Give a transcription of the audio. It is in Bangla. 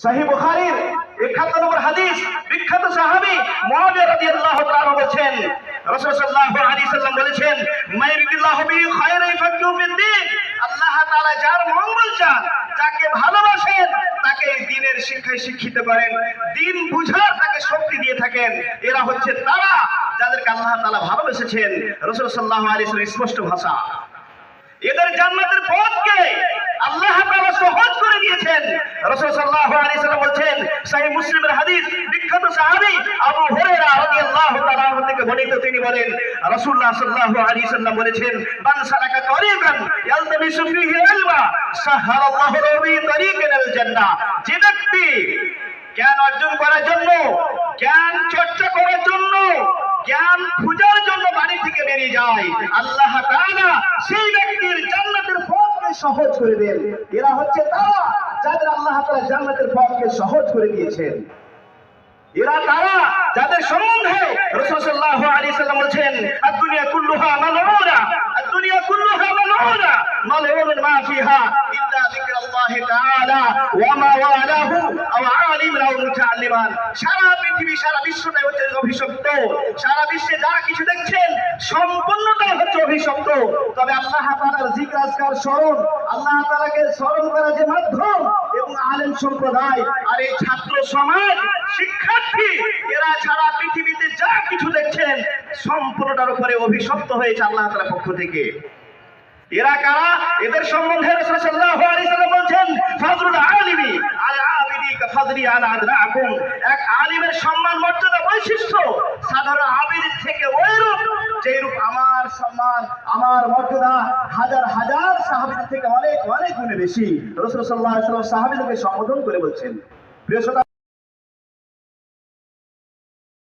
সহিহ বুখারীর 71 নম্বর হাদিস, বিখ্যাত সাহাবী মুআবিয়া রাদিয়াল্লাহু তাআলা বলেছেন, রাসূল সাল্লাল্লাহু আলাইহি সাল্লাম বলেছেন, মাইরিদিল্লাহু বিহি খায়রান ফাকিহু ফিদ্দীন। আল্লাহ তাআলা যার মঙ্গল চান, যাকে ভালোবাসেন, তাকে দ্বীনের শিক্ষায় শিক্ষিত করেন, দ্বীন বুঝার তাকে শক্তি দিয়ে থাকেন। এরা হচ্ছে তারা যাদেরকে আল্লাহ তাআলা ভালোবেসেছেন। রাসূল সাল্লাল্লাহু আলাইহি সাল্লাম স্পষ্ট ভাষা, এদের জান্নাতের পথকে আল্লাহ তাআলা সহজ করে দিয়েছেন। রাসূল সাল্লাল্লাহু আলাইহি সাল্লাম বলেন, সহিহ মুসলিমের হাদিস, বিখ্যাত সাহাবী আবু হুরায়রা রাদিয়াল্লাহু তাআলা আনহু থেকে বর্ণিত, তিনি বলেন, রাসূলুল্লাহ সাল্লাল্লাহু আলাইহি সাল্লাম বলেছেন, মান সালাকা তরিকান ইয়ালতামিসু ফীহি ইলমা সাহারাল্লাহু লাহু বিহি তরিকান আল জান্নাহ। যে ব্যক্তি জ্ঞান অর্জন করার জন্য, জ্ঞান চর্চা করার জন্য, জ্ঞান খোঁজার জন্য বাড়ি থেকে বেরিয়ে যায়, আল্লাহ তাআলা সেই ব্যক্তির জান্নাতের পথকে সহজ করে দেন। এরা হচ্ছে তারা যাদের আল্লাহ তাআলা জান্নাতের পথকে সহজ করে দিয়েছেন। এরা তারা যাদের সম্বন্ধে রাসূল সাল্লাল্লাহু আলাইহি সাল্লাম বলেছেন, আদ-দুনিয়া কুল্লুহা মালউনা, আদ-দুনিয়া কুল্লুহা মালউনা, মালউনুন মা ফিহা ইল্লা যিকরুল্লাহি তাআলা ওয়া মা ওয়ালাহু আও আলিমান আও মুতাআল্লিমান। সারা পৃথিবী, সারা বিশ্বটাই হচ্ছে অভিশপ্ত। সারা বিশ্বে যা কিছু দেখছেন সম্পূর্ণটাই হচ্ছে অভিশপ্ত। তবে আল্লাহ তাআলার জিকির, আজকার, স্মরণ, আল্লাহ তাআলাকে স্মরণ করার যে মাধ্যম এবং আলেম সম্প্রদায় আর এই ছাত্র সমাজ, শিক্ষার্থী, এরা সারা পৃথিবীতে যা কিছু দেখছেন সম্পূর্ণটার উপরে অভিশপ্ত হয়েছে আল্লাহ তাআলার পক্ষ থেকে। এরা কারা? এদের সম্বন্ধে রাসূল সাল্লাল্লাহু আলাইহি সাল্লাম বলেন, ফাদলুল আলিমি আলা আবিদি কাফাদলি আলা আদরাকুম। এক আলিমের সম্মান, মর্যাদা, বৈশিষ্ট্য সাধারণ আবিদের থেকে ওইরূপ যেরূপ আমার সম্মান, আমার মর্যাদা হাজার হাজার সাহাবীদের থেকে অনেক অনেক গুণে বেশি। রাসূল সাল্লাল্লাহু আলাইহি সাল্লাম সাহাবীদেরকে সম্বোধন করে বলছেন, প্রিয় শ্রোতা।